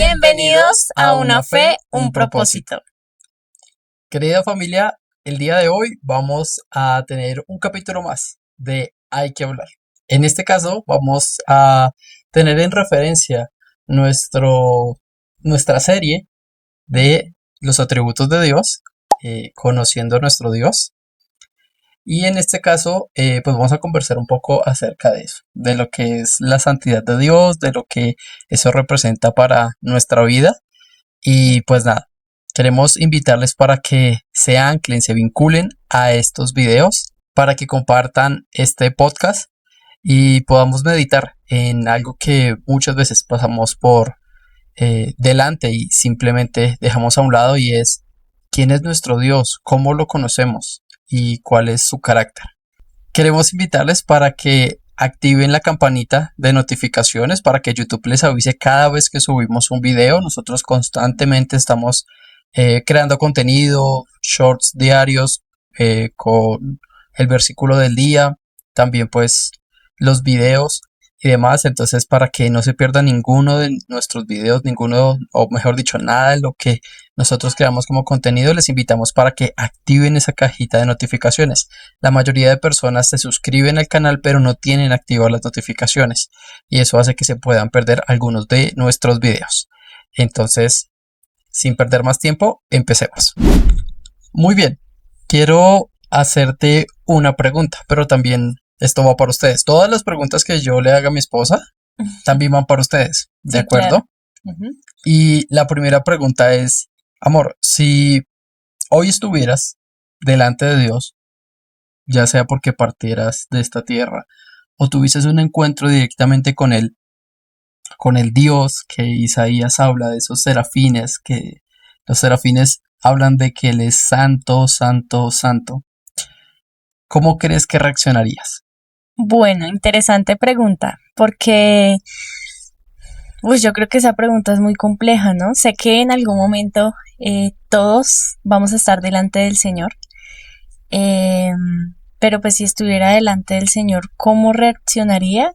Bienvenidos a Una Fe, un Propósito. Querida familia, el día de hoy vamos a tener un capítulo más de Hay que hablar. En este caso vamos a tener en referencia nuestra serie de los atributos de Dios, conociendo a nuestro Dios. Y en este caso, pues vamos a conversar un poco acerca de eso, de lo que es la santidad de Dios, de lo que eso representa para nuestra vida. Y pues nada, queremos invitarles para que se anclen, se vinculen a estos videos, para que compartan este podcast y podamos meditar en algo que muchas veces pasamos por delante y simplemente dejamos a un lado, y es quién es nuestro Dios, cómo lo conocemos y cuál es su carácter. Queremos invitarles para que activen la campanita de notificaciones para que YouTube les avise cada vez que subimos un video. Nosotros constantemente estamos creando contenido, shorts diarios con el versículo del día, también pues los videos y demás. Entonces, para que no se pierda ninguno de nuestros videos, ninguno, o mejor dicho, nada de lo que nosotros creamos como contenido, les invitamos para que activen esa cajita de notificaciones. La mayoría de personas se suscriben al canal pero no tienen activadas las notificaciones, y eso hace que se puedan perder algunos de nuestros videos. Entonces, sin perder más tiempo, empecemos. Muy bien, quiero hacerte una pregunta, pero también esto va para ustedes. Todas las preguntas que yo le haga a mi esposa también van para ustedes, ¿de acuerdo? Claro. Uh-huh. Y la primera pregunta es, amor, si hoy estuvieras delante de Dios, ya sea porque partieras de esta tierra o tuvieses un encuentro directamente con Él, con el Dios que Isaías habla de esos serafines, que los serafines hablan de que Él es santo, santo, santo, ¿cómo crees que reaccionarías? Bueno, interesante pregunta, porque yo creo que esa pregunta es muy compleja, ¿no? Sé que en algún momento todos vamos a estar delante del Señor, eh, pero pues si estuviera delante del Señor, ¿cómo reaccionaría?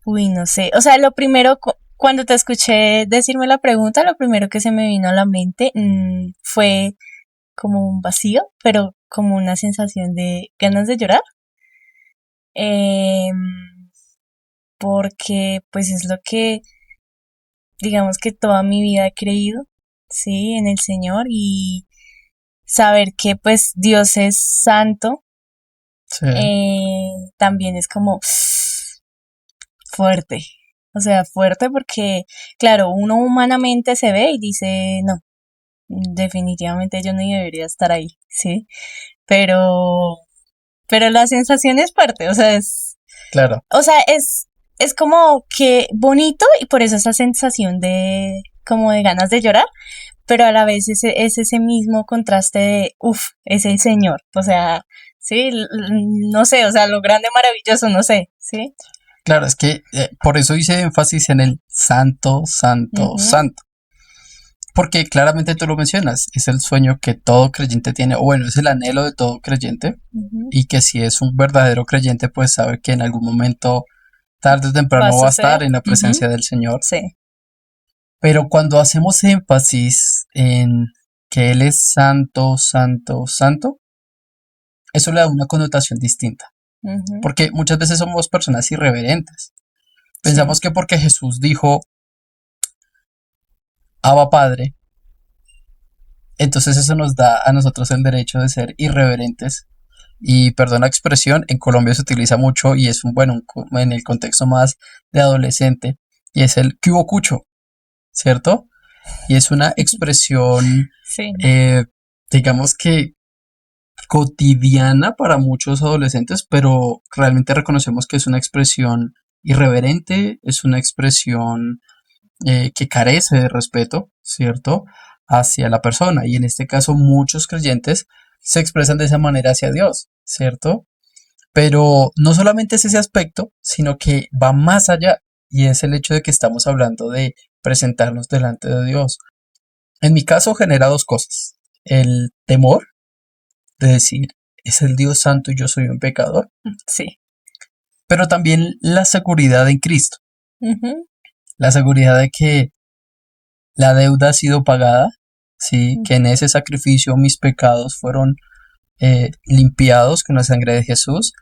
No sé. O sea, lo primero, cuando te escuché decirme la pregunta, lo primero que se me vino a la mente fue como un vacío, pero como una sensación de ganas de llorar. Porque pues es lo que, digamos que toda mi vida he creído, sí, en el Señor, y saber que pues Dios es santo, Sí. también es como fuerte. O sea, fuerte porque, claro, uno humanamente se ve y dice, no, definitivamente yo no debería estar ahí, ¿sí? Pero la sensación es fuerte, o sea, Claro. Es como que bonito, y por eso esa sensación de, como de ganas de llorar, pero a la vez es ese mismo contraste de, es el Señor, o sea, sí, no sé, o sea, lo grande, maravilloso, no sé, ¿sí? Claro, es que por eso hice énfasis en el santo, santo, Uh-huh. santo. Porque claramente tú lo mencionas, es el sueño que todo creyente tiene, o bueno, es el anhelo de todo creyente, Uh-huh. y que si es un verdadero creyente, pues sabe que en algún momento, tarde o temprano, va a estar en la presencia del Señor. Sí. Pero cuando hacemos énfasis en que Él es santo, santo, santo, eso le da una connotación distinta. Uh-huh. Porque muchas veces somos personas irreverentes. Pensamos que porque Jesús dijo Abba Padre, entonces eso nos da a nosotros el derecho de ser irreverentes. Y perdón la expresión, en Colombia se utiliza mucho y es en el contexto más de adolescente, y es el "¿Qué hubo, cucho?", ¿cierto? Y es una expresión, Sí. digamos que cotidiana para muchos adolescentes, pero realmente reconocemos que es una expresión irreverente, es una expresión que carece de respeto, ¿cierto?, hacia la persona. Y en este caso muchos creyentes se expresan de esa manera hacia Dios, ¿cierto? Pero no solamente es ese aspecto, sino que va más allá, y es el hecho de que estamos hablando de presentarnos delante de Dios. En mi caso genera dos cosas: el temor de decir, es el Dios santo y yo soy un pecador. Sí. Pero también la seguridad en Cristo. Uh-huh. La seguridad de que la deuda ha sido pagada, ¿sí? Que en ese sacrificio mis pecados fueron limpiados con la sangre de Jesús.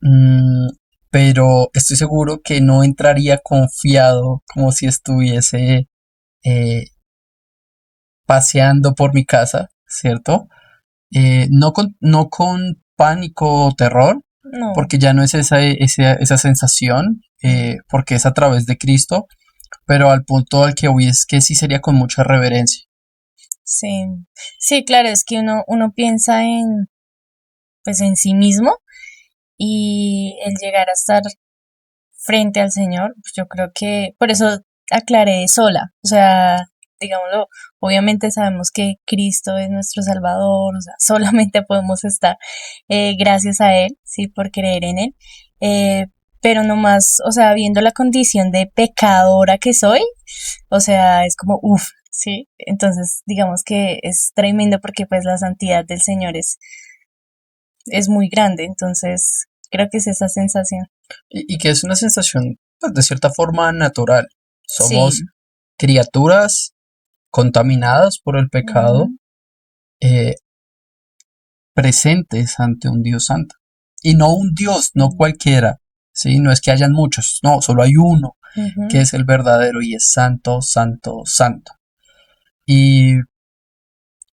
Mm, pero estoy seguro que no entraría confiado como si estuviese eh, paseando por mi casa, ¿cierto? No con pánico o terror, No, porque ya no es esa sensación, porque es a través de Cristo, pero al punto al que voy es que sí sería con mucha reverencia. sí. Sí, claro, es que uno piensa en, pues en sí mismo y el llegar a estar frente al Señor, pues yo creo que por eso aclaré sola, o sea, digámoslo, obviamente sabemos que Cristo es nuestro Salvador, o sea, solamente podemos estar gracias a Él, sí, por creer en Él, eh, pero nomás, o sea, viendo la condición de pecadora que soy, o sea, es como, uff, sí, entonces digamos que es tremendo porque pues la santidad del Señor es muy grande, entonces creo que es esa sensación. Y que es una sensación, pues, de cierta forma natural. Sí. Somos criaturas contaminadas por el pecado, Ujú, eh, presentes ante un Dios santo. Y no un Dios, no sí. cualquiera, ¿sí? No es que hayan muchos, no, solo hay uno, que Ujú. es el verdadero y es santo, santo, santo. Y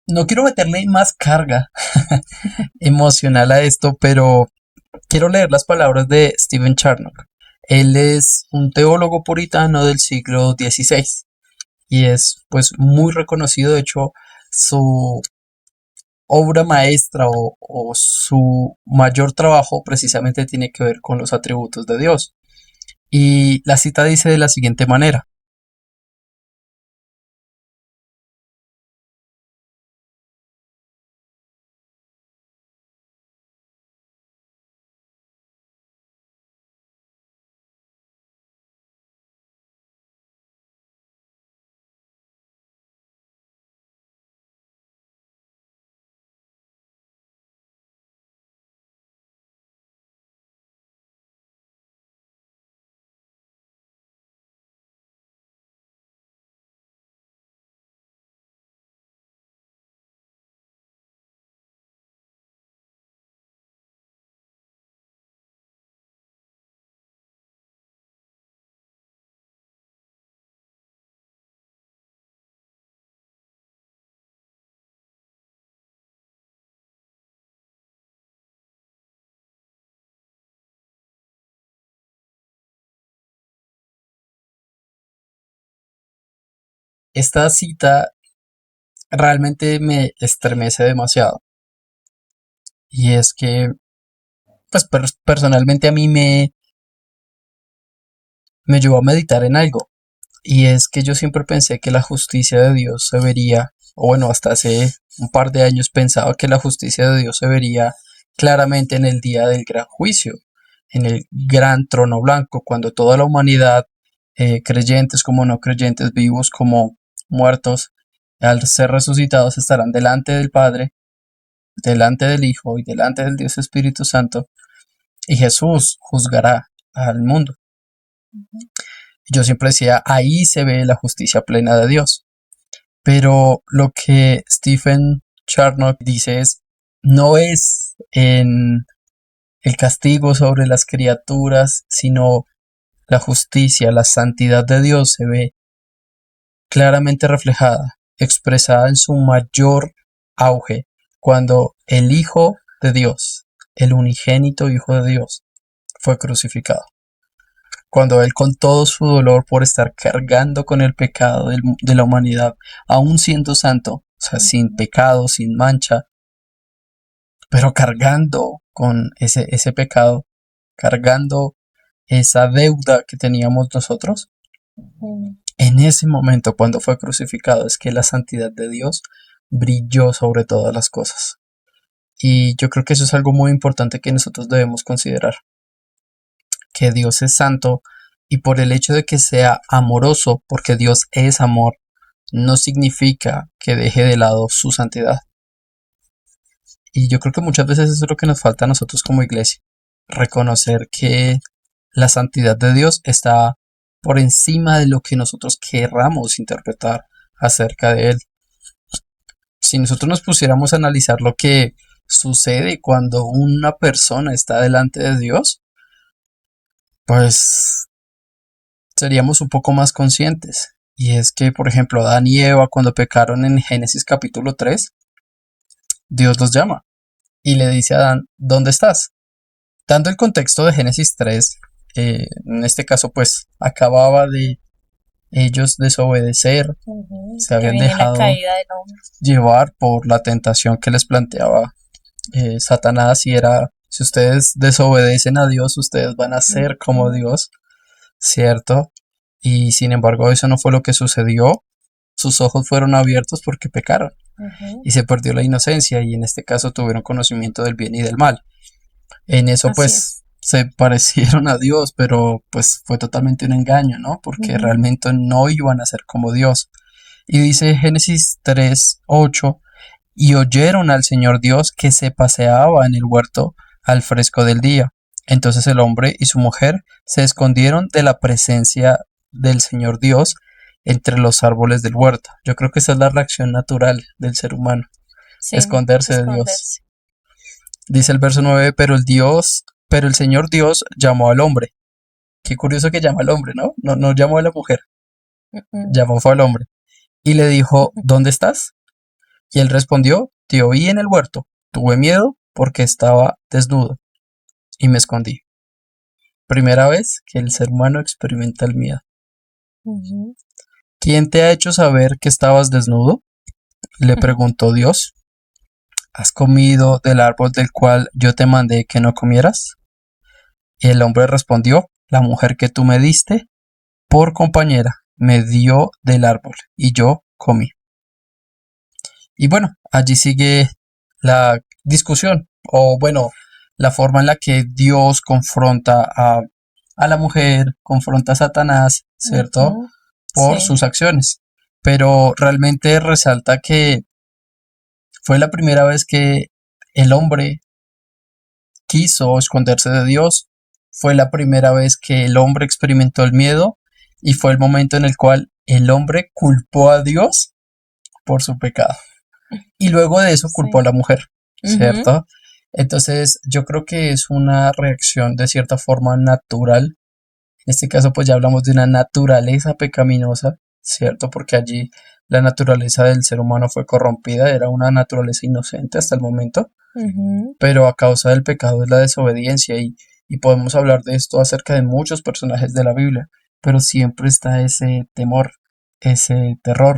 no quiero meterle más carga emocional a esto, pero quiero leer las palabras de Stephen Charnock. Él es un teólogo puritano del siglo XVI y es pues muy reconocido. De hecho, su obra maestra o su mayor trabajo precisamente tiene que ver con los atributos de Dios. Y la cita dice de la siguiente manera: esta cita realmente me estremece demasiado. Y es que, pues personalmente a mí me llevó a meditar en algo. Y es que yo siempre pensé que la justicia de Dios se vería, o bueno, hasta hace un par de años pensaba que la justicia de Dios se vería claramente en el día del gran juicio, en el gran trono blanco, cuando toda la humanidad, creyentes como no creyentes, vivos como muertos, al ser resucitados estarán delante del Padre, delante del Hijo y delante del Dios Espíritu Santo, y Jesús juzgará al mundo. Ujú. Yo siempre decía, ahí se ve la justicia plena de Dios. Pero lo que Stephen Charnock dice es, no es en el castigo sobre las criaturas, sino la justicia, la santidad de Dios se ve claramente reflejada, expresada en su mayor auge, cuando el Hijo de Dios, el unigénito Hijo de Dios, fue crucificado. Cuando Él, con todo su dolor por estar cargando con el pecado de la humanidad, aún siendo santo, o sea, sin pecado, sin mancha, pero cargando con ese pecado, cargando esa deuda que teníamos nosotros, Mm. en ese momento cuando fue crucificado es que la santidad de Dios brilló sobre todas las cosas. Y yo creo que eso es algo muy importante que nosotros debemos considerar, que Dios es santo y por el hecho de que sea amoroso, porque Dios es amor, no significa que deje de lado su santidad. Y yo creo que muchas veces eso es lo que nos falta a nosotros como iglesia, reconocer que la santidad de Dios está por encima de lo que nosotros querramos interpretar, acerca de él. Si nosotros nos pusiéramos a analizar lo que sucede cuando una persona está delante de Dios, pues seríamos un poco más conscientes. Y es que, por ejemplo, Adán y Eva, cuando pecaron en Génesis capítulo 3, Dios los llama y le dice a Adán, ¿dónde estás? Dando el contexto de Génesis 3, en este caso, pues acababa de ellos desobedecer, se Que habían viene la dejado caída del hombre. llevar por la tentación que les planteaba Satanás, y era, si ustedes desobedecen a Dios, ustedes van a ser como Dios, ¿cierto? Y sin embargo eso no fue lo que sucedió. Sus ojos fueron abiertos porque pecaron y se perdió la inocencia, y en este caso tuvieron conocimiento del bien y del mal. En eso Así pues es. se parecieron a Dios, pero pues fue totalmente un engaño, ¿no? Porque realmente no iban a ser como Dios. Y dice Génesis 3:8, y oyeron al Señor Dios que se paseaba en el huerto al fresco del día. Entonces el hombre y su mujer se escondieron de la presencia del Señor Dios entre los árboles del huerto. Yo creo que esa es la reacción natural del ser humano, Sí, esconderse de Dios. esconderse. Dice el verso 9, pero el Señor Dios llamó al hombre. Qué curioso que llama al hombre, ¿no? No llamó a la mujer, llamó fue al hombre. Y le dijo, ¿dónde estás? Y él respondió, te oí en el huerto, tuve miedo porque estaba desnudo y me escondí. Primera vez que el ser humano experimenta el miedo. ¿Quién te ha hecho saber que estabas desnudo? Le preguntó Dios. ¿Has comido del árbol del cual yo te mandé que no comieras? Y el hombre respondió, la mujer que tú me diste por compañera me dio del árbol y yo comí. Y bueno, allí sigue la discusión, o bueno, la forma en la que Dios confronta a la mujer, confronta a Satanás, ¿cierto? Por Sí. sus acciones. Pero realmente resalta que fue la primera vez que el hombre quiso esconderse de Dios, fue la primera vez que el hombre experimentó el miedo, y fue el momento en el cual el hombre culpó a Dios por su pecado. Y luego de eso culpó a la mujer, ¿cierto? Entonces yo creo que es una reacción de cierta forma natural. En este caso pues ya hablamos de una naturaleza pecaminosa, ¿cierto? Porque allí la naturaleza del ser humano fue corrompida, era una naturaleza inocente hasta el momento, pero a causa del pecado es la desobediencia, y podemos hablar de esto acerca de muchos personajes de la Biblia, pero siempre está ese temor, ese terror,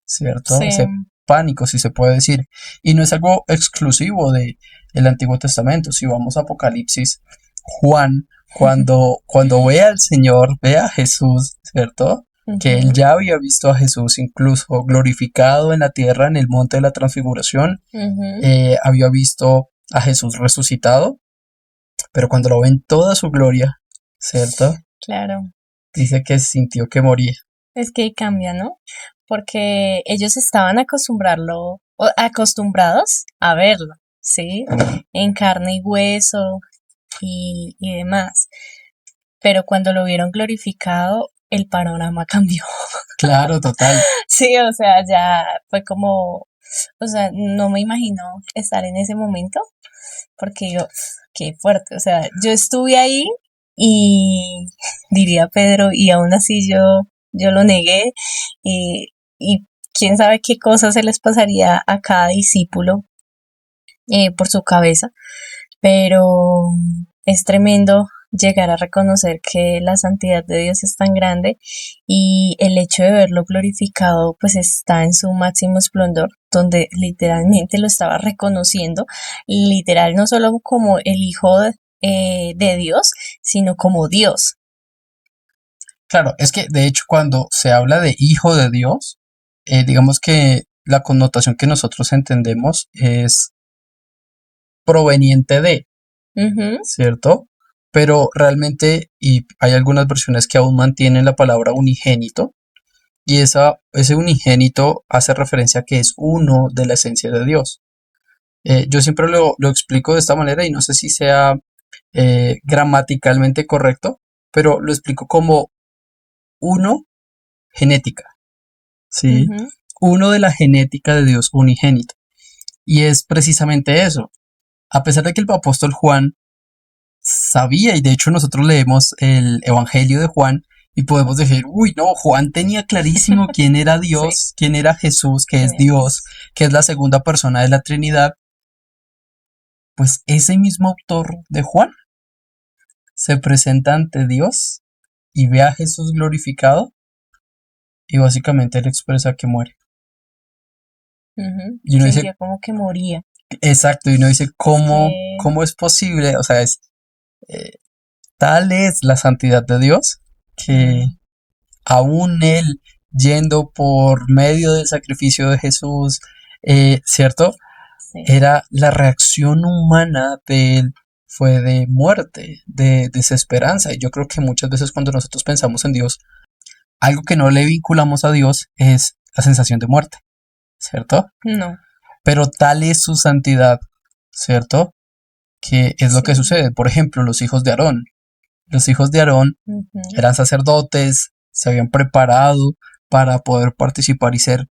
¿cierto? Sí. Ese pánico, si se puede decir. Y no es algo exclusivo de el Antiguo Testamento. Si vamos a Apocalipsis, Juan, cuando ve al Señor, ve a Jesús, ¿cierto? Que él ya había visto a Jesús incluso glorificado en la tierra en el monte de la transfiguración, había visto a Jesús resucitado, pero cuando lo ve en toda su gloria, ¿cierto? Claro. Dice que sintió que moría. Es que ahí cambia, ¿no? Porque ellos estaban acostumbrados a verlo, ¿sí? En carne y hueso y demás. Pero cuando lo vieron glorificado, el panorama cambió. Claro, total. Sí, o sea, ya fue como, o sea, no me imagino estar en ese momento, porque yo, qué fuerte, o sea, yo estuve ahí y diría Pedro, y aún así yo lo negué, y quién sabe qué cosas se les pasaría a cada discípulo por su cabeza, pero es tremendo llegar a reconocer que la santidad de Dios es tan grande, y el hecho de verlo glorificado pues está en su máximo esplendor, donde literalmente lo estaba reconociendo, literal, no solo como el Hijo de Dios, sino como Dios. Claro, es que de hecho cuando se habla de hijo de Dios, digamos que la connotación que nosotros entendemos es proveniente de, ¿cierto? Pero realmente, y hay algunas versiones que aún mantienen la palabra unigénito, y ese unigénito hace referencia a que es uno de la esencia de Dios. Yo siempre lo explico de esta manera, y no sé si sea gramaticalmente correcto, pero lo explico como uno genética, ¿sí? uno de la genética de Dios unigénito. Y es precisamente eso. A pesar de que el apóstol Juan sabía, y de hecho nosotros leemos el Evangelio de Juan y podemos decir, uy, no, Juan tenía clarísimo quién era Sí, Dios, quién era Jesús, que es tiene Dios, que es la segunda persona de la Trinidad. Pues ese mismo autor de Juan se presenta ante Dios y ve a Jesús glorificado y básicamente le expresa que muere. Y uno dice, sentía como que moría. exacto, y uno dice, Que ¿cómo es posible? O sea, eh, tal es la santidad de Dios que mm, aún Él yendo por medio del sacrificio de Jesús, ¿cierto? sí. Era la reacción humana de Él fue de muerte, de desesperanza. Y yo creo que muchas veces cuando nosotros pensamos en Dios, algo que no le vinculamos a Dios es la sensación de muerte, ¿cierto? No, Pero tal es su santidad, ¿cierto? Que es lo que sí. sucede. Por ejemplo, los hijos de Aarón. Los hijos de Aarón Ujú, eran sacerdotes, se habían preparado para poder participar y ser,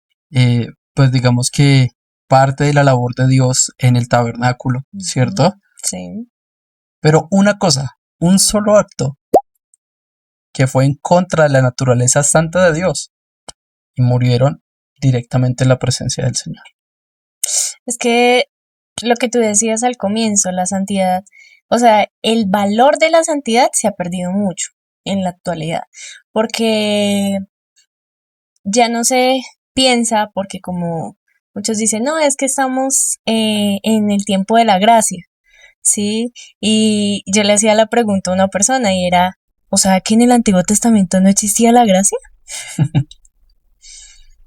pues digamos que parte de la labor de Dios en el tabernáculo, ujú, ¿cierto? sí. Pero una cosa, un solo acto que fue en contra de la naturaleza santa de Dios y murieron directamente en la presencia del Señor. Es que lo que tú decías al comienzo, la santidad, o sea, el valor de la santidad se ha perdido mucho en la actualidad, porque ya no se piensa, porque como muchos dicen, no, es que estamos en el tiempo de la gracia, ¿sí? Y yo le hacía la pregunta a una persona y era, o sea, que en el Antiguo Testamento no existía la gracia.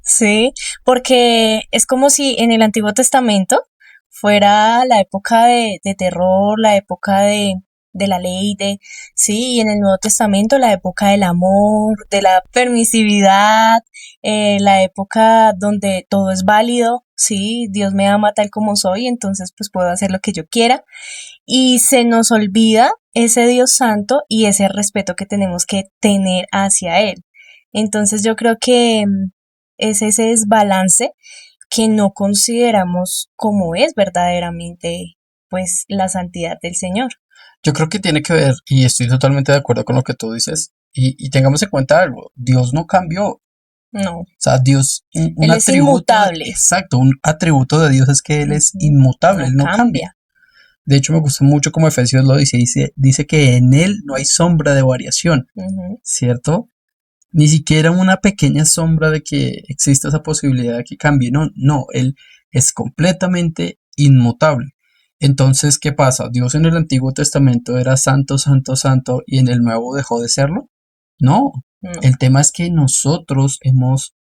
Sí, porque es como si en el Antiguo Testamento fuera la época de terror, la época de la ley, sí, y en el Nuevo Testamento la época del amor, de la permisividad, la época donde todo es válido, sí, Dios me ama tal como soy, entonces pues puedo hacer lo que yo quiera, y se nos olvida ese Dios santo y ese respeto que tenemos que tener hacia Él. Entonces yo creo que es ese desbalance que no consideramos como es verdaderamente pues la santidad del Señor. Yo creo que tiene que ver, y estoy totalmente de acuerdo con lo que tú dices, y tengamos en cuenta algo, Dios no cambió. O No, sea, Dios, un Él es atributo, inmutable. exacto, un atributo de Dios es que Él es Ujú, inmutable, no Él no cambia. cambia. De hecho, me gusta mucho como Efesios lo dice que en Él no hay sombra de variación, Ujú, ¿cierto? Ni siquiera una pequeña sombra de que exista esa posibilidad de que cambie. No, no, Él es completamente inmutable. Entonces, ¿qué pasa? ¿Dios en el Antiguo Testamento era santo, santo, santo y en el Nuevo dejó de serlo? No. no. El tema es que nosotros hemos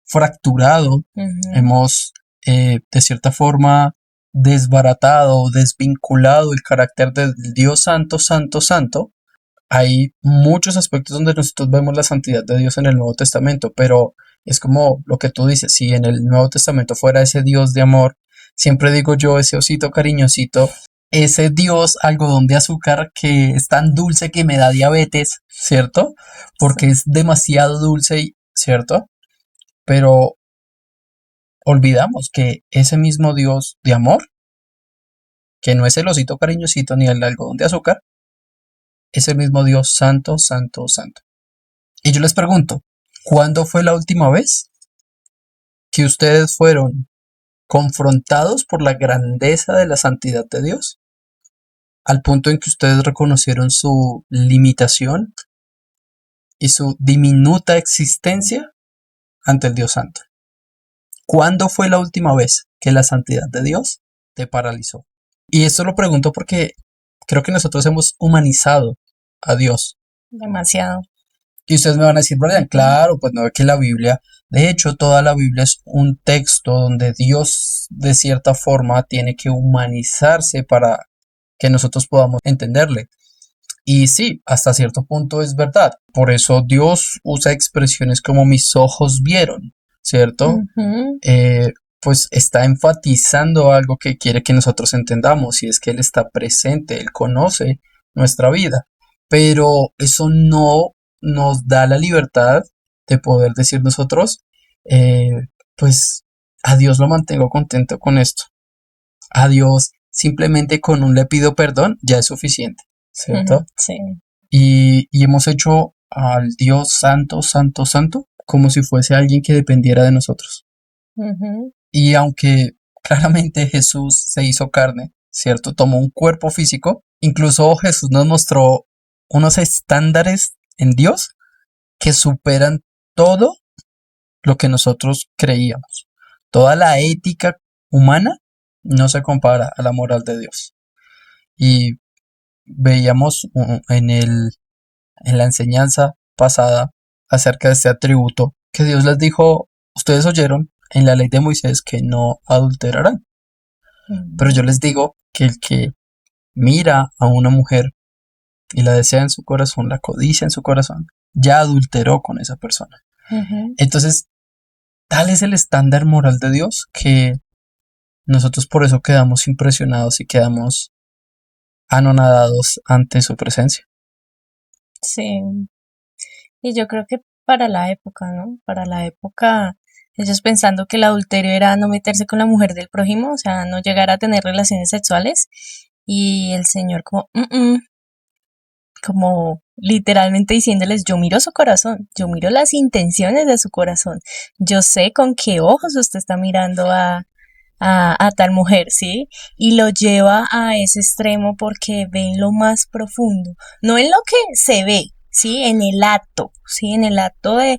fracturado, Ujú, hemos de cierta forma desbaratado, desvinculado el carácter del Dios santo, santo, santo. Hay muchos aspectos donde nosotros vemos la santidad de Dios en el Nuevo Testamento, pero es como lo que tú dices, si en el Nuevo Testamento fuera ese Dios de amor, siempre digo yo, ese osito cariñosito, ese Dios algodón de azúcar que es tan dulce que me da diabetes, ¿cierto? sí, Porque es demasiado dulce, ¿cierto? Pero olvidamos que ese mismo Dios de amor, que no es el osito cariñosito ni el algodón de azúcar, es el mismo Dios santo, santo, santo. Y yo les pregunto, ¿cuándo fue la última vez que ustedes fueron confrontados por la grandeza de la santidad de Dios? Al punto en que ustedes reconocieron su limitación y su diminuta existencia ante el Dios Santo. ¿Cuándo fue la última vez que la santidad de Dios te paralizó? Y esto lo pregunto porque creo que nosotros hemos humanizado a Dios. demasiado. Y ustedes me van a decir, Brian, Ujú, claro, pues no ve que la Biblia, de hecho, toda la Biblia es un texto donde Dios de cierta forma tiene que humanizarse para que nosotros podamos entenderle. Y sí, hasta cierto punto es verdad. Por eso Dios usa expresiones como mis ojos vieron, ¿cierto? ujú, Eh, pues está enfatizando algo que quiere que nosotros entendamos, y es que Él está presente, Él conoce nuestra vida, pero eso no nos da la libertad de poder decir nosotros, eh, pues a Dios lo mantengo contento con esto. A Dios simplemente con un le pido perdón ya es suficiente, ¿cierto? Sí. Y hemos hecho al Dios santo, santo, santo, como si fuese alguien que dependiera de nosotros. Ujú. Y aunque claramente Jesús se hizo carne, ¿cierto? Tomó un cuerpo físico, incluso Jesús nos mostró unos estándares en Dios que superan todo lo que nosotros creíamos. Toda la ética humana no se compara a la moral de Dios. Y veíamos en la enseñanza pasada acerca de este atributo que Dios les dijo, ustedes oyeron en la ley de Moisés que no adulterarán. Pero yo Ujú. les digo que el que mira a una mujer y la desea en su corazón, la codicia en su corazón, ya adulteró con esa persona. Ujú. Entonces, tal es el estándar moral de Dios que nosotros por eso quedamos impresionados y quedamos anonadados ante su presencia. Sí. Y yo creo que para la época, ¿no? Para la época, ellos pensando que el adulterio era no meterse con la mujer del prójimo, o sea, no llegar a tener relaciones sexuales. Y el Señor como, como literalmente diciéndoles, yo miro su corazón, yo miro las intenciones de su corazón, yo sé con qué ojos usted está mirando a tal mujer, ¿sí? Y lo lleva a ese extremo porque ve en lo más profundo, no en lo que se ve, ¿sí? En el acto, ¿sí? En el acto de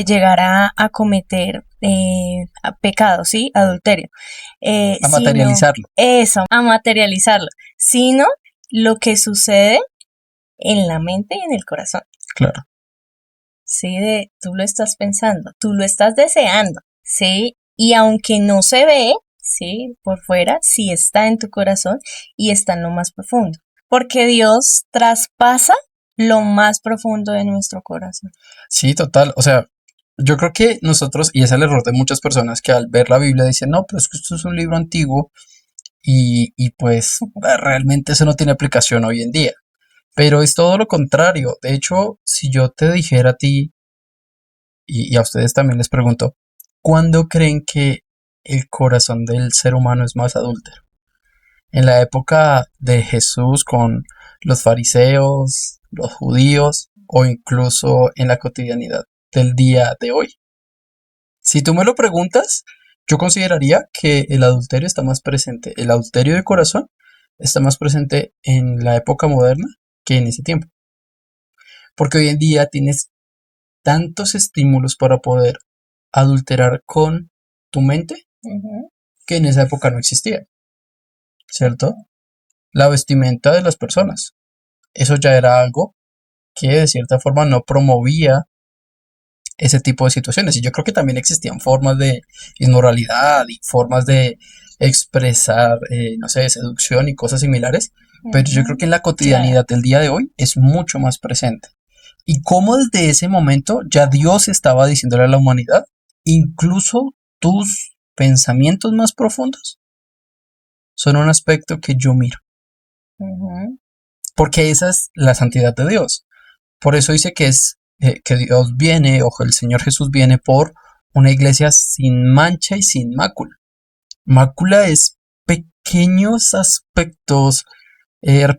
llegar a cometer pecado, ¿sí? Adulterio, A sino materializarlo, eso, a materializarlo, sino lo que sucede en la mente y en el corazón, claro. ¿sí? De tú lo estás pensando, tú lo estás deseando, ¿sí? Y aunque no se ve, ¿sí? Por fuera, sí está en tu corazón y está en lo más profundo, porque Dios traspasa lo más profundo de nuestro corazón. Sí, total. O sea, yo creo que nosotros, y es el error de muchas personas que al ver la Biblia dicen, no, pero es que esto es un libro antiguo y pues realmente eso no tiene aplicación hoy en día. Pero es todo lo contrario. De hecho, si yo te dijera a ti y a ustedes también les pregunto, ¿cuándo creen que el corazón del ser humano es más adúltero? ¿En la época de Jesús con los fariseos, los judíos o incluso en la cotidianidad del día de hoy? Si tú me lo preguntas, yo consideraría que el adulterio está más presente, el adulterio de corazón está más presente en la época moderna que en ese tiempo. Porque hoy en día tienes tantos estímulos para poder adulterar con tu mente Ujú. que en esa época no existía, ¿cierto? La vestimenta de las personas. Eso ya era algo que de cierta forma no promovía ese tipo de situaciones. Y yo creo que también existían formas de inmoralidad y formas de expresar, no sé, seducción y cosas similares, pero yo creo Ujú. que en la Claro. cotidianidad del día de hoy es mucho más presente. Y cómo desde ese momento ya Dios estaba diciéndole a la humanidad, incluso tus pensamientos más profundos son un aspecto que yo miro, Ujú. porque esa es la santidad de Dios. Por eso dice que es que Dios viene, o el Señor Jesús viene por una iglesia sin mancha y sin mácula. Mácula es pequeños aspectos,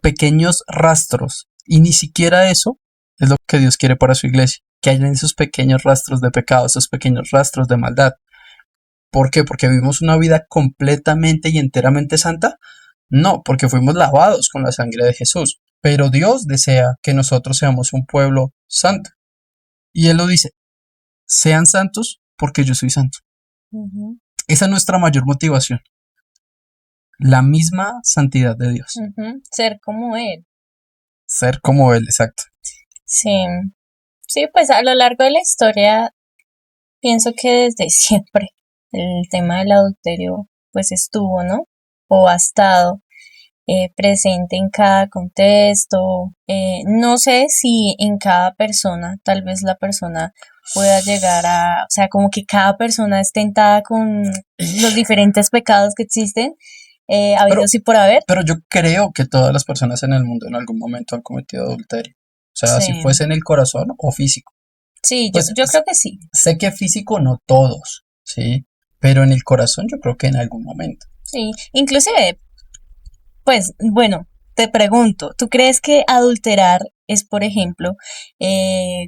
pequeños rastros, y ni siquiera eso es lo que Dios quiere para su iglesia, que hayan esos pequeños rastros de pecado, esos pequeños rastros de maldad. ¿Por qué? ¿Porque vivimos una vida completamente y enteramente santa? No, porque fuimos lavados con la sangre de Jesús. Pero Dios desea que nosotros seamos un pueblo santo. Y Él lo dice, sean santos porque yo soy santo. Ujú. Esa es nuestra mayor motivación, la misma santidad de Dios. Ujú. Ser como Él. Ser como Él, exacto. Sí, sí, pues a lo largo de la historia pienso que desde siempre el tema del adulterio pues estuvo, ¿no? O ha estado presente en cada contexto. No sé si en cada persona, tal vez la persona pueda llegar o sea, como que cada persona es tentada con los diferentes pecados que existen, Pero, habidos y por haber. pero yo creo que todas las personas en el mundo en algún momento han cometido adulterio. O sea, si Sí, fuese en el corazón o físico. sí, yo, Pues yo creo que sí. sé que físico no todos, ¿sí? Pero en el corazón yo creo que en algún momento. Sí, inclusive, pues bueno, te pregunto, ¿tú crees que adulterar es, por ejemplo,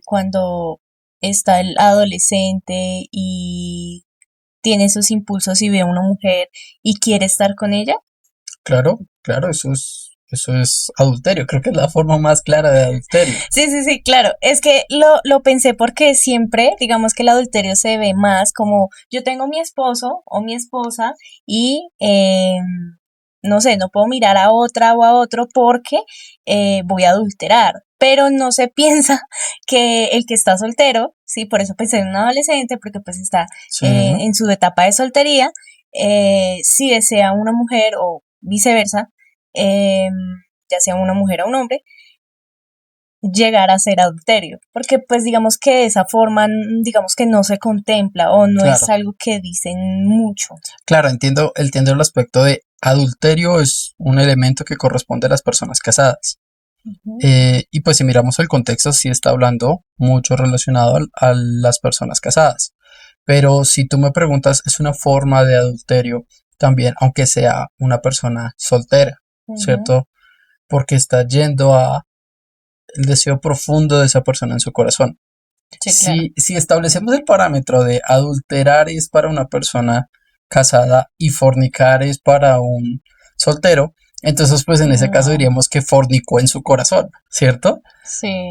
cuando está el adolescente y tiene sus impulsos y ve a una mujer y quiere estar con ella? Claro, claro, eso es adulterio. Creo que es la forma más clara de adulterio. Sí, sí, sí, claro. Es que lo pensé porque siempre, digamos que el adulterio se ve más como yo tengo mi esposo o mi esposa y no sé, no puedo mirar a otra o a otro porque voy a adulterar. Pero no se piensa que el que está soltero, sí, por eso pensé en un adolescente, porque pues está Sí, en su etapa de soltería, si desea una mujer o viceversa, eh, ya sea una mujer o un hombre, llegar a ser adulterio, porque pues digamos que de esa forma, digamos que no se contempla o no es claro, algo que dicen mucho. claro, entiendo el aspecto de adulterio es un elemento que corresponde a las personas casadas. Ujú, Y pues si miramos el contexto, sí está hablando mucho relacionado a las personas casadas. Pero si tú me preguntas, es una forma de adulterio también, aunque sea una persona soltera, ujú. ¿cierto? Porque está yendo a el deseo profundo de esa persona en su corazón. Sí, claro. Si establecemos el parámetro de adulterar es para una persona casada y fornicar es para un soltero, entonces pues en ese caso No, diríamos que fornicó en su corazón, ¿cierto? sí.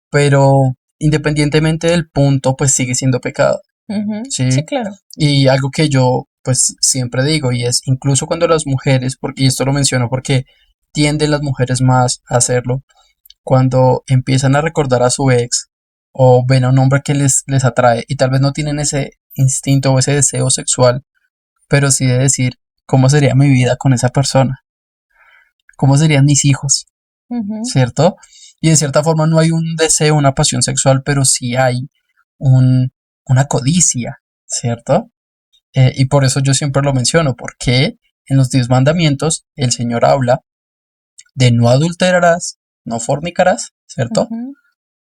Pero independientemente del punto, pues sigue siendo pecado, Ujú, sí, ¿sí? claro. Y algo que yo pues siempre digo y es incluso cuando las mujeres, porque y esto lo menciono porque tienden las mujeres más a hacerlo, cuando empiezan a recordar a su ex o ven a un hombre que les atrae y tal vez no tienen ese instinto o ese deseo sexual, pero sí de decir, ¿cómo sería mi vida con esa persona? ¿Cómo serían mis hijos? Ujú, ¿Cierto? Y de cierta forma no hay un deseo, una pasión sexual, pero sí hay un, una codicia, ¿cierto? Y por eso yo siempre lo menciono, porque en los 10 mandamientos el Señor habla de no adulterarás, no fornicarás, ¿cierto? ujú,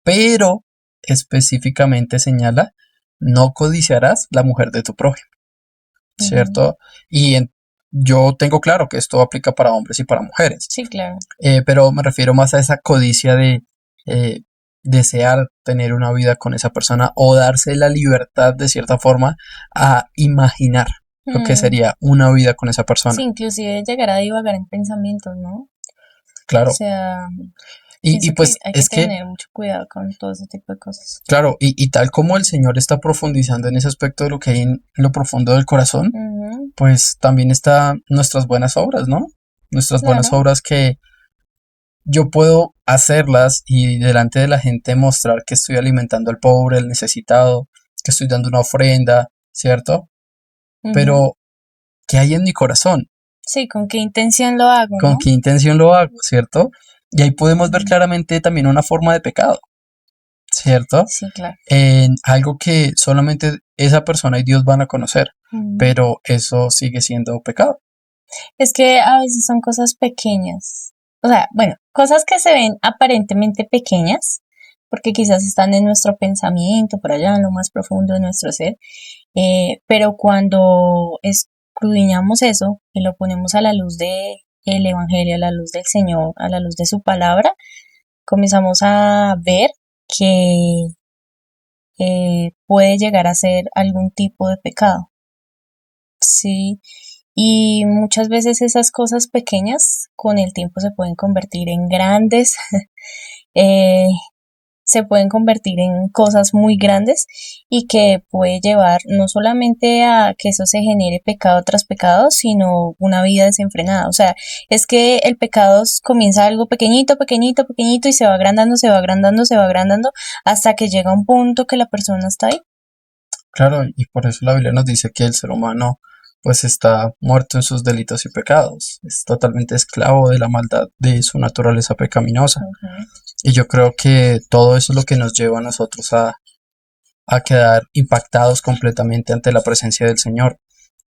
Pero específicamente señala, no codiciarás la mujer de tu prójimo, ujú. ¿cierto? Y yo tengo claro que esto aplica para hombres y para mujeres, Sí, claro. pero me refiero más a esa codicia de eh, desear tener una vida con esa persona o darse la libertad de cierta forma a imaginar lo que Mm, sería una vida con esa sí, persona. inclusive llegar a divagar en pensamientos, ¿no? O Claro. sea, Y pienso que pues hay que es que, tener mucho cuidado con todo ese tipo de cosas. claro, y tal como el Señor está profundizando en ese aspecto de lo que hay en lo profundo del corazón, Ujú, pues también están nuestras buenas obras, ¿no? Nuestras buenas claro. obras que yo puedo hacerlas y delante de la gente mostrar que estoy alimentando al pobre, al necesitado, que estoy dando una ofrenda, ¿cierto? Ujú. Pero, ¿qué hay en mi corazón? Sí, con qué intención lo hago, ¿Con ¿no? qué intención lo hago, ¿cierto? Y ahí podemos ver Ujú. claramente también una forma de pecado, ¿cierto? Sí, claro. En algo que solamente esa persona y Dios van a conocer, Ujú. pero eso sigue siendo pecado. Es que a veces son cosas pequeñas. O sea, bueno, cosas que se ven aparentemente pequeñas, porque quizás están en nuestro pensamiento, por allá en lo más profundo de nuestro ser, pero cuando escudriñamos eso y lo ponemos a la luz de el Evangelio, a la luz del Señor, a la luz de su palabra, comenzamos a ver que puede llegar a ser algún tipo de pecado. Sí, y muchas veces esas cosas pequeñas con el tiempo se pueden convertir en grandes, eh, se pueden convertir en cosas muy grandes y que puede llevar no solamente a que eso se genere pecado tras pecado, sino una vida desenfrenada. O sea, es que el pecado comienza algo pequeñito, pequeñito, pequeñito y se va agrandando, se va agrandando, se va agrandando hasta que llega un punto que la persona está ahí. Claro, y por eso la Biblia nos dice que el ser humano pues está muerto en sus delitos y pecados, es totalmente esclavo de la maldad de su naturaleza pecaminosa. Ujú, Y yo creo que todo eso es lo que nos lleva a nosotros a quedar impactados completamente ante la presencia del Señor.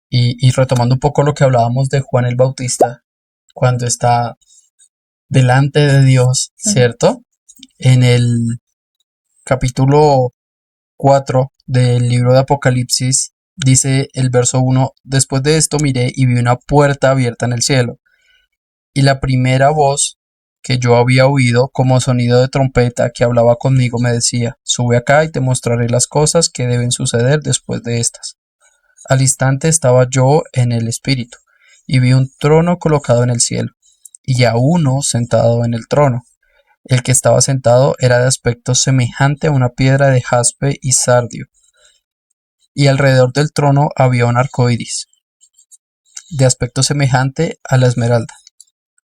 Y retomando un poco lo que hablábamos de Juan el Bautista, cuando está delante de Dios, ujú, ¿cierto? En el capítulo 4 del libro de Apocalipsis, Dice el verso 1: después de esto miré y vi una puerta abierta en el cielo, y la primera voz que yo había oído como sonido de trompeta que hablaba conmigo me decía: sube acá y te mostraré las cosas que deben suceder después de estas. Al instante estaba yo en el espíritu, y vi un trono colocado en el cielo, y a uno sentado en el trono. El que estaba sentado era de aspecto semejante a una piedra de jaspe y sardio, y alrededor del trono había un arco iris, de aspecto semejante a la esmeralda.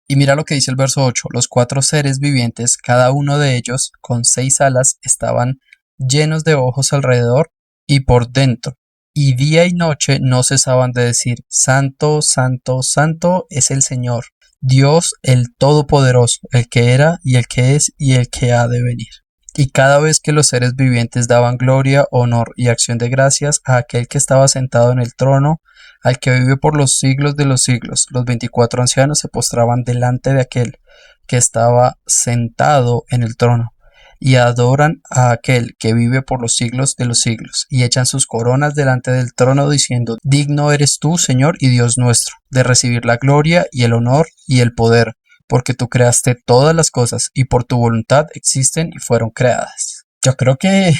Y mira lo que dice el verso 8: los cuatro seres vivientes, cada uno de ellos con 6 alas, estaban llenos de ojos alrededor y por dentro, y día y noche no cesaban de decir: Santo, Santo, Santo es el Señor, Dios el Todopoderoso, el que era y el que es y el que ha de venir. Y cada vez que los seres vivientes daban gloria, honor y acción de gracias a aquel que estaba sentado en el trono, al que vive por los siglos de los siglos, los 24 ancianos se postraban delante de aquel que estaba sentado en el trono, y adoran a aquel que vive por los siglos de los siglos, y echan sus coronas delante del trono, diciendo: digno eres tú, Señor y Dios nuestro, de recibir la gloria y el honor y el poder, porque tú creaste todas las cosas, y por tu voluntad existen y fueron creadas. Yo creo que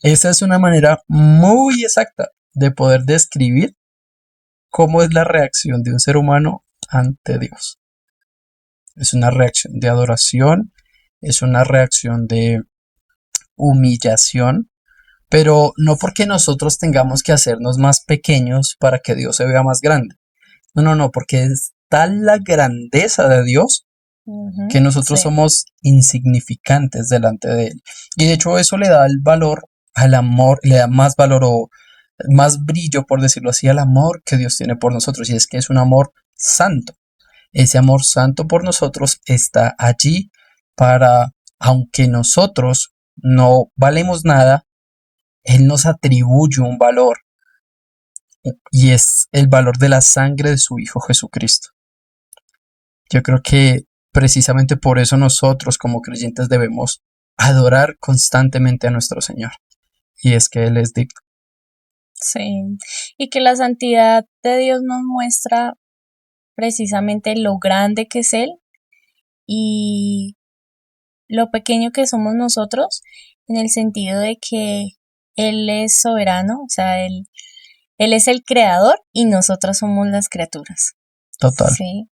esa es una manera muy exacta de poder describir cómo es la reacción de un ser humano ante Dios. Es una reacción de adoración, es una reacción de humillación, pero no porque nosotros tengamos que hacernos más pequeños para que Dios se vea más grande. No, no, no, porque es tal la grandeza de Dios que nosotros Sí, somos insignificantes delante de Él. Y de hecho eso le da el valor al amor, le da más valor o más brillo, por decirlo así, al amor que Dios tiene por nosotros. Y es que es un amor santo. Ese amor santo por nosotros está allí para, aunque nosotros no valemos nada, Él nos atribuye un valor, y es el valor de la sangre de su Hijo Jesucristo. Yo creo que precisamente por eso nosotros como creyentes debemos adorar constantemente a nuestro Señor. Y es que Él es digno. sí. Y que la santidad de Dios nos muestra precisamente lo grande que es Él y lo pequeño que somos nosotros, en el sentido de que Él es soberano, o sea, Él es el creador y nosotros somos las criaturas, Total. ¿sí?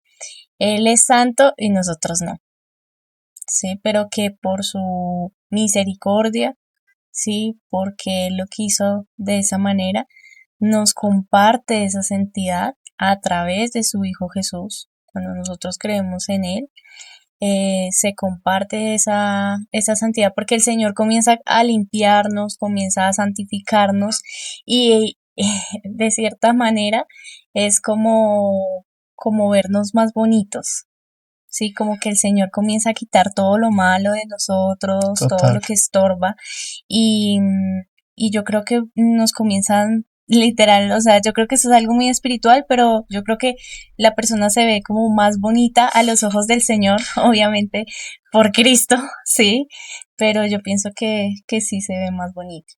Él es santo y nosotros no, ¿sí? Pero que por su misericordia, ¿sí? Porque Él lo quiso de esa manera, nos comparte esa santidad a través de su Hijo Jesús. Cuando nosotros creemos en Él, se comparte esa santidad porque el Señor comienza a limpiarnos, comienza a santificarnos y de cierta manera es como vernos más bonitos. Sí, como que el Señor comienza a quitar todo lo malo de nosotros, todo Total. lo que estorba y, y yo creo que nos comienzan literal, o sea, yo creo que eso es algo muy espiritual, pero yo creo que la persona se ve como más bonita a los ojos del Señor, obviamente por Cristo, sí, pero yo pienso que sí se ve más bonito.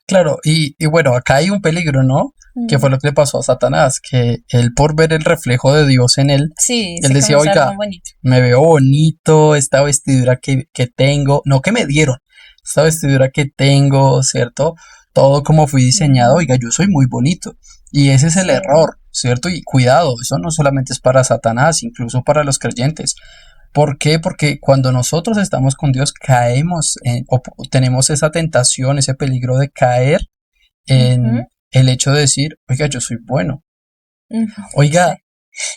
Claro, y bueno, acá hay un peligro, ¿no? Que fue lo que le pasó a Satanás, que él, por ver el reflejo de Dios en él, Sí, él se decía: comienza a ver oiga, más bonito. me veo bonito, esta vestidura que tengo, no que me dieron, esta vestidura que tengo, ¿cierto? Todo como fui diseñado, Ujú, oiga, yo soy muy bonito. Y ese es el sí, error, ¿cierto? Y cuidado, eso no solamente es para Satanás, incluso para los creyentes. ¿Por qué? Porque cuando nosotros estamos con Dios caemos o tenemos esa tentación, ese peligro de caer ujú, en el hecho de decir: oiga, yo soy bueno, ujú, sí. oiga,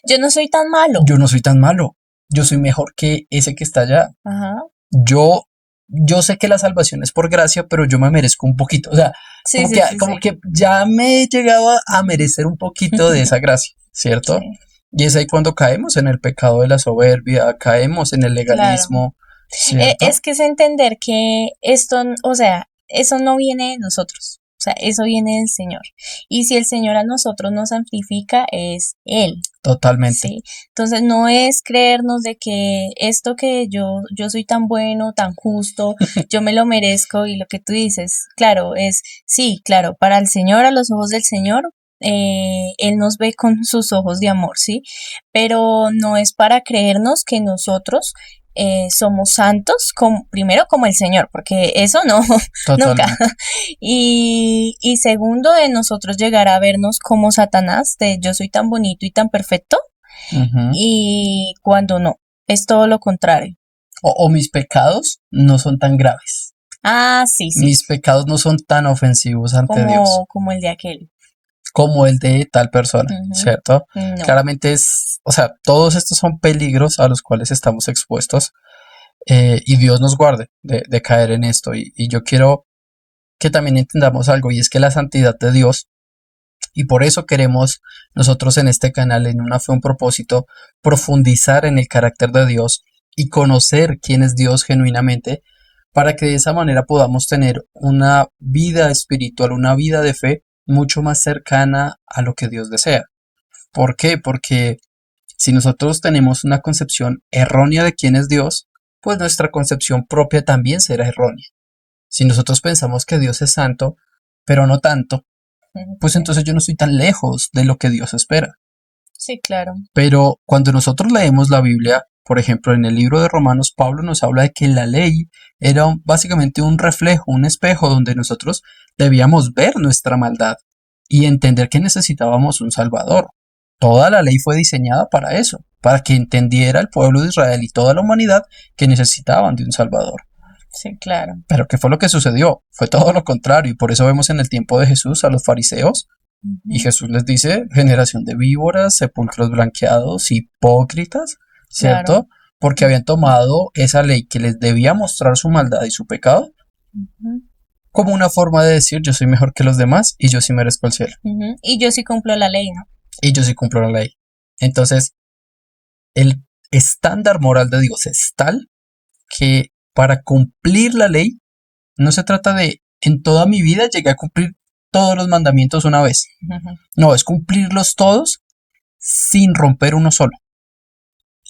Yo no soy tan malo. yo no soy tan malo, yo soy mejor que ese que está allá. Ajá. Yo, yo sé que la salvación es por gracia, pero yo me merezco un poquito. O sea, Sí, sí, sí, como sí. que ya me he llegado a merecer un poquito de esa gracia, ¿cierto? Sí, Y es ahí cuando caemos en el pecado de la soberbia, caemos en el claro. legalismo, ¿cierto? Es que es entender que esto, o sea, eso no viene de nosotros. sea, eso viene del Señor. Y si el Señor a nosotros nos santifica, es Él. Totalmente. Sí, entonces no es creernos de que esto que yo soy tan bueno, tan justo, yo me lo merezco y lo que tú dices, claro, es, sí, claro, para el Señor, a los ojos del Señor, Él nos ve con sus ojos de amor, ¿sí? Pero no es para creernos que nosotros somos santos, como, primero como el Señor, porque eso no, nunca. Totalmente. Y segundo, de nosotros llegar a vernos como Satanás, de yo soy tan bonito y tan perfecto, Ujú. y cuando no, es todo lo contrario. O mis pecados no son tan graves. Ah, sí, sí, Mis pecados no son tan ofensivos ante Dios como el de aquel. como el de tal persona, Ujú. ¿cierto? No, Claramente es, o sea, todos estos son peligros a los cuales estamos expuestos, y Dios nos guarde de caer en esto. Y yo quiero que también entendamos algo, y es que la santidad de Dios, y por eso queremos nosotros en este canal, en Una Fe, un Propósito, profundizar en el carácter de Dios y conocer quién es Dios genuinamente, para que de esa manera podamos tener una vida espiritual, una vida de fe mucho más cercana a lo que Dios desea. ¿Por qué? Porque si nosotros tenemos una concepción errónea de quién es Dios, pues nuestra concepción propia también será errónea. Si nosotros pensamos que Dios es santo, pero no tanto, pues entonces yo no estoy tan lejos de lo que Dios espera. sí, claro. Pero cuando nosotros leemos la Biblia, por ejemplo, en el libro de Romanos, Pablo nos habla de que la ley era básicamente un reflejo, un espejo donde nosotros debíamos ver nuestra maldad y entender que necesitábamos un Salvador. Toda la ley fue diseñada para eso, para que entendiera el pueblo de Israel y toda la humanidad que necesitaban de un Salvador. Sí, claro. Pero ¿qué fue lo que sucedió? Fue todo lo contrario, y por eso vemos en el tiempo de Jesús a los fariseos, y Ujú. Jesús les dice, generación de víboras, sepulcros blanqueados, hipócritas, Claro. ¿cierto? Porque habían tomado esa ley que les debía mostrar su maldad y su pecado Ujú, como una forma de decir yo soy mejor que los demás y yo sí merezco el cielo. ujú. Y yo sí cumplo la ley, ¿no? Y yo sí cumplo la ley. Entonces, el estándar moral de Dios es tal que para cumplir la ley no se trata de en toda mi vida llegué a cumplir todos los mandamientos una vez. Ujú. No, es cumplirlos todos sin romper uno solo.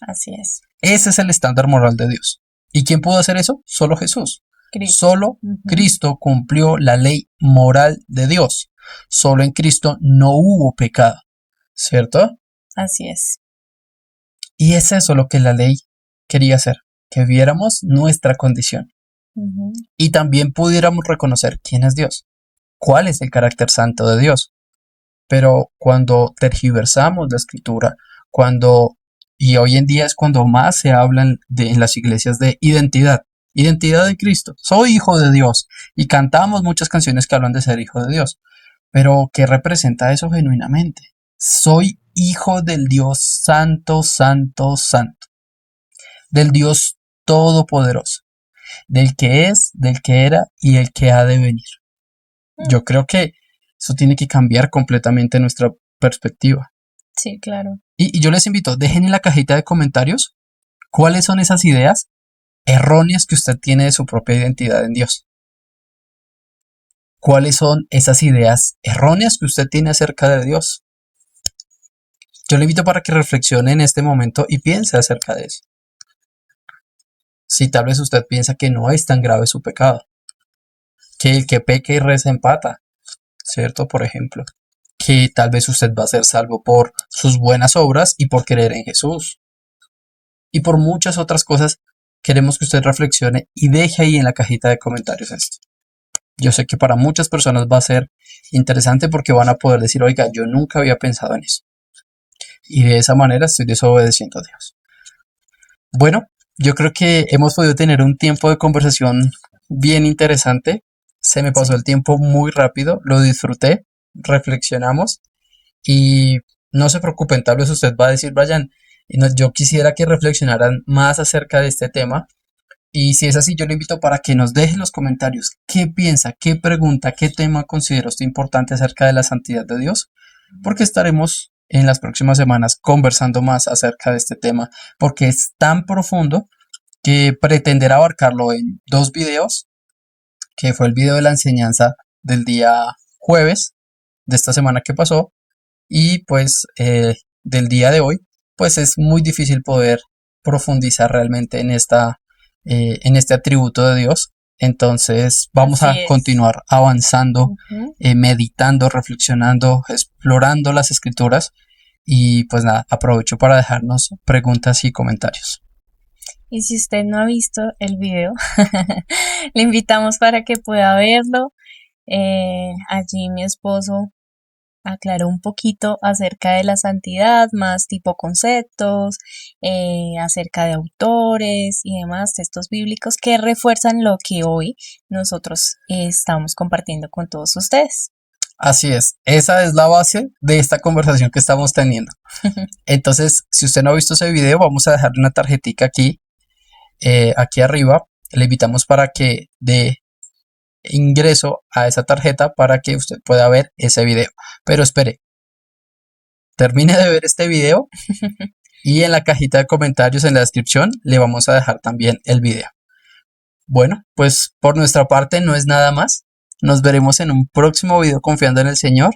Así es. Ese es el estándar moral de Dios. ¿Y quién pudo hacer eso? Solo Jesús. Cristo. Solo Ujú. Cristo cumplió la ley moral de Dios. Solo en Cristo no hubo pecado, ¿cierto? Así es. Y es eso lo que la ley quería hacer, que viéramos nuestra condición Ujú. y también pudiéramos reconocer quién es Dios, cuál es el carácter santo de Dios. Pero cuando tergiversamos la escritura, cuando, y hoy en día es cuando más se hablan en las iglesias de identidad, identidad en Cristo, soy hijo de Dios, y cantamos muchas canciones que hablan de ser hijo de Dios, pero ¿qué representa eso genuinamente? Soy hijo del Dios santo, santo, santo, del Dios todopoderoso, del que es, del que era y el que ha de venir. Yo creo que eso tiene que cambiar completamente nuestra perspectiva. Sí, claro. Y yo les invito, dejen en la cajita de comentarios cuáles son esas ideas erróneas que usted tiene de su propia identidad en Dios. ¿Cuáles son esas ideas erróneas que usted tiene acerca de Dios? Yo le invito para que reflexione en este momento y piense acerca de eso. Si tal vez usted piensa que no es tan grave su pecado, que el que peca y reza empata, ¿cierto? Por ejemplo, que tal vez usted va a ser salvo por sus buenas obras y por creer en Jesús. Y por muchas otras cosas, queremos que usted reflexione y deje ahí en la cajita de comentarios esto. Yo sé que para muchas personas va a ser interesante porque van a poder decir, oiga, yo nunca había pensado en eso. Y de esa manera estoy desobedeciendo a Dios. Bueno, yo creo que hemos podido tener un tiempo de conversación bien interesante. Se me pasó Sí. el tiempo muy rápido, lo disfruté, reflexionamos y no se preocupen, tal vez usted va a decir, Brian, yo quisiera que reflexionaran más acerca de este tema. Y si es así, yo le invito para que nos deje en los comentarios qué piensa, qué pregunta, qué tema considera usted importante acerca de la santidad de Dios, porque estaremos en las próximas semanas conversando más acerca de este tema, porque es tan profundo que pretenderá abarcarlo en 2 videos, que fue el video de la enseñanza del día jueves de esta semana que pasó y pues del día de hoy, pues es muy difícil poder profundizar realmente en este atributo de Dios. Entonces vamos Así a es. continuar avanzando, Ujú. meditando, reflexionando, explorando las escrituras y pues nada, aprovecho para dejarnos preguntas y comentarios. Y si usted no ha visto el video, le invitamos para que pueda verlo. Allí mi esposo aclaró un poquito acerca de la santidad, más tipo conceptos, acerca de autores y demás textos bíblicos que refuerzan lo que hoy nosotros estamos compartiendo con todos ustedes. Así es, esa es la base de esta conversación que estamos teniendo. Entonces, si usted no ha visto ese video, vamos a dejarle una tarjetita aquí arriba. Le invitamos para que dé ingreso a esa tarjeta para que usted pueda ver ese video. Pero espere, termine de ver este video y en la cajita de comentarios en la descripción le vamos a dejar también el video. Bueno, pues por nuestra parte no es nada más. Nos veremos en un próximo video confiando en el Señor.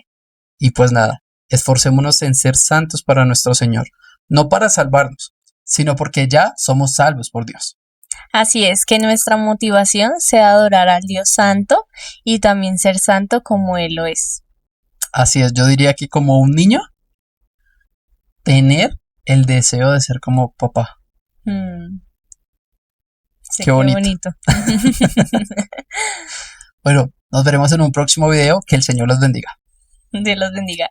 Y pues nada, esforcémonos en ser santos para nuestro Señor, no para salvarnos, sino porque ya somos salvos por Dios. Así es, que nuestra motivación sea adorar al Dios Santo y también ser santo como Él lo es. Así es, yo diría que como un niño, tener el deseo de ser como papá. Mm, sí, Qué qué bonito. bonito. Bueno, nos veremos en un próximo video. Que el Señor los bendiga. Dios los bendiga.